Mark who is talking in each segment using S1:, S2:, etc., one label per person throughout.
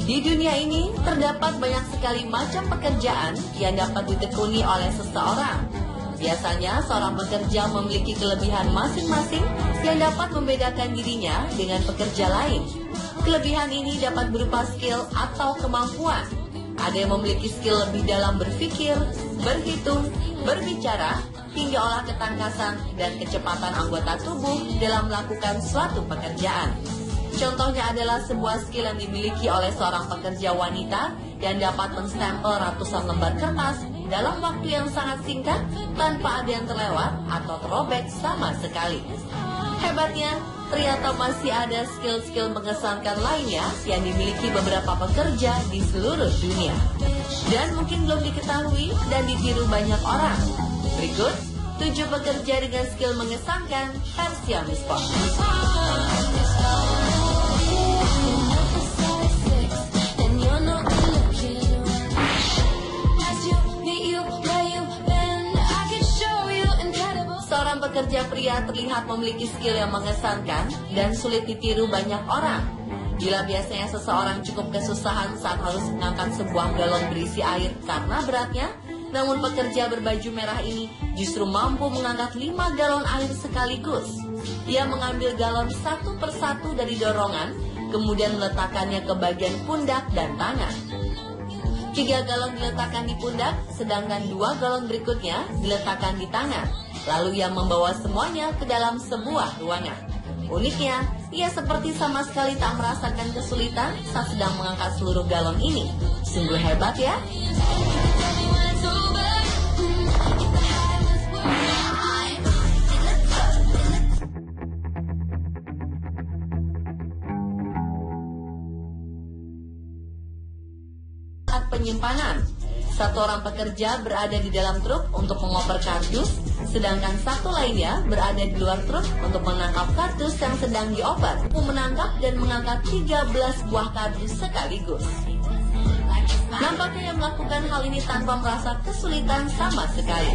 S1: Di dunia ini terdapat banyak sekali macam pekerjaan yang dapat ditekuni oleh seseorang. Biasanya seorang pekerja memiliki kelebihan masing-masing yang dapat membedakan dirinya dengan pekerja lain. Kelebihan ini dapat berupa skill atau kemampuan. Ada yang memiliki skill lebih dalam berpikir, berhitung, berbicara, hingga olah ketangkasan dan kecepatan anggota tubuh dalam melakukan suatu pekerjaan. Contohnya adalah sebuah skill yang dimiliki oleh seorang pekerja wanita yang dapat menstempel ratusan lembar kertas dalam waktu yang sangat singkat tanpa ada yang terlewat atau terobek sama sekali. Hebatnya, ternyata masih ada skill-skill mengesankan lainnya yang dimiliki beberapa pekerja di seluruh dunia. Dan mungkin belum diketahui dan ditiru banyak orang. Berikut 7 pekerja dengan skill mengesankan versi Amisport. Seorang pekerja pria terlihat memiliki skill yang mengesankan dan sulit ditiru banyak orang. Bila biasanya seseorang cukup kesusahan saat harus mengangkat sebuah galon berisi air karena beratnya, namun pekerja berbaju merah ini justru mampu mengangkat 5 galon air sekaligus. Ia mengambil galon satu persatu dari dorongan, kemudian meletakkannya ke bagian pundak dan tangan. 3 galon diletakkan di pundak, sedangkan 2 galon berikutnya diletakkan di tangan. Lalu ia membawa semuanya ke dalam sebuah ruangan. Uniknya, ia seperti sama sekali tak merasakan kesulitan saat sedang mengangkat seluruh galon ini. Sungguh hebat ya. Penyimpanan. Satu orang pekerja berada di dalam truk untuk mengoper kardus, sedangkan satu lainnya berada di luar truk untuk menangkap kardus yang sedang dioper. Menangkap dan mengangkat 13 buah kardus sekaligus. Nampaknya yang melakukan hal ini tanpa merasa kesulitan sama sekali.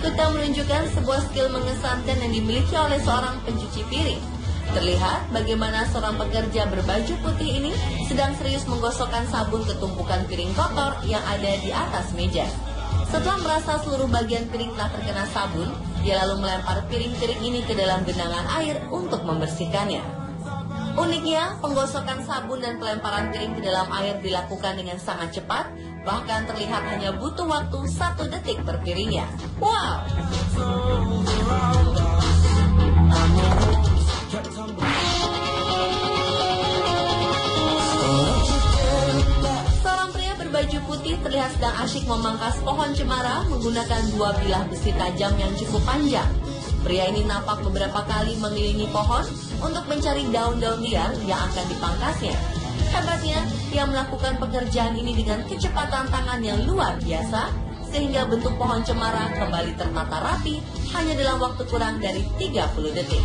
S1: Kita menunjukkan sebuah skill mengesankan yang dimiliki oleh seorang pencuci piring. Terlihat bagaimana seorang pekerja berbaju putih ini sedang serius menggosokkan sabun ke tumpukan piring kotor yang ada di atas meja. Setelah merasa seluruh bagian piring telah terkena sabun, dia lalu melempar piring-piring ini ke dalam genangan air untuk membersihkannya. Uniknya, penggosokan sabun dan pelemparan piring ke dalam air dilakukan dengan sangat cepat, bahkan terlihat hanya butuh waktu 1 detik per piringnya. Wow! Seorang pria berbaju putih terlihat sedang asyik memangkas pohon cemara menggunakan 2 bilah besi tajam yang cukup panjang. Pria ini nampak beberapa kali mengelilingi pohon untuk mencari daun-daun liar yang akan dipangkasnya. Hebatnya, ia melakukan pekerjaan ini dengan kecepatan tangan yang luar biasa, sehingga bentuk pohon cemara kembali tertata rapi hanya dalam waktu kurang dari 30 detik.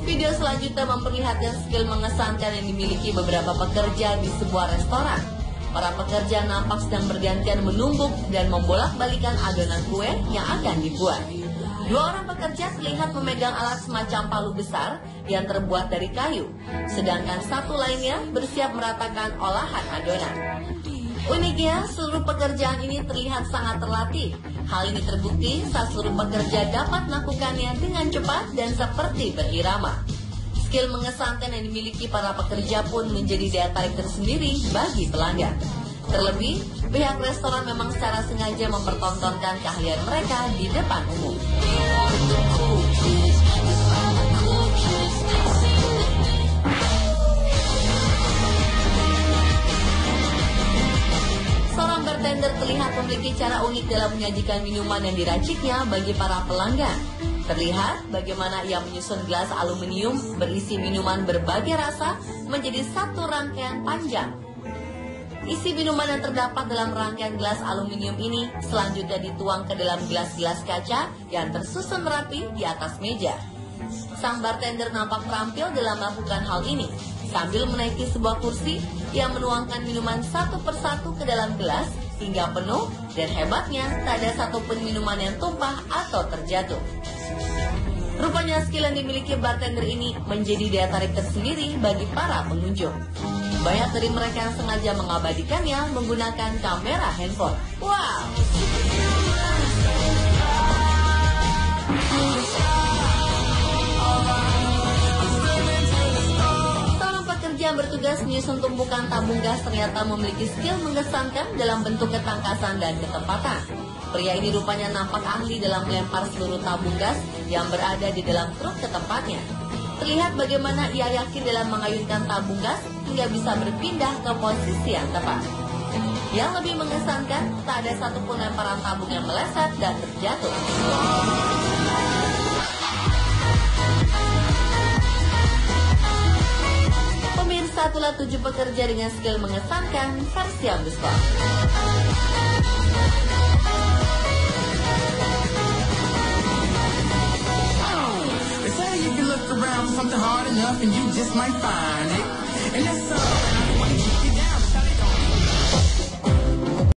S1: Video selanjutnya memperlihatkan skill mengesankan yang dimiliki beberapa pekerja di sebuah restoran. Para pekerja nampak sedang bergantian menumbuk dan membolak-balikan adonan kue yang akan dibuat. 2 orang pekerja terlihat memegang alat semacam palu besar yang terbuat dari kayu, sedangkan satu lainnya bersiap meratakan olahan adonan. Uniknya, seluruh pekerjaan ini terlihat sangat terlatih. Hal ini terbukti saat seluruh pekerja dapat melakukannya dengan cepat dan seperti berirama. Skill mengesankan yang dimiliki para pekerja pun menjadi daya tarik tersendiri bagi pelanggan. Terlebih, pihak restoran memang secara sengaja mempertontonkan keahlian mereka di depan umum. Seorang bartender terlihat memiliki cara unik dalam menyajikan minuman yang diraciknya bagi para pelanggan. Terlihat bagaimana ia menyusun gelas aluminium berisi minuman berbagai rasa menjadi satu rangkaian panjang. Isi minuman yang terdapat dalam rangkaian gelas aluminium ini selanjutnya dituang ke dalam gelas-gelas kaca yang tersusun rapi di atas meja. Sang bartender nampak terampil dalam melakukan hal ini. Sambil menaiki sebuah kursi, ia menuangkan minuman satu persatu ke dalam gelas hingga penuh, dan hebatnya tak ada satupun minuman yang tumpah atau terjatuh. Rupanya skill yang dimiliki bartender ini menjadi daya tarik tersendiri bagi para pengunjung. Banyak dari mereka yang sengaja mengabadikannya menggunakan kamera handphone. Wow! Seorang pekerja yang bertugas menyusun tumpukan tabung gas ternyata memiliki skill mengesankan dalam bentuk ketangkasan dan ketepatan. Pria ini rupanya nampak ahli dalam melempar seluruh tabung gas yang berada di dalam truk ke tempatnya. Terlihat bagaimana ia yakin dalam mengayunkan tabung gas hingga bisa berpindah ke posisi yang tepat. Yang lebih mengesankan, tak ada satupun lemparan tabung yang meleset dan terjatuh. Pemirsa, itulah 7 pekerja dengan skill mengesankan versi Ambuscom.
S2: They say you can look around for something hard enough and you just might find it. And that's all.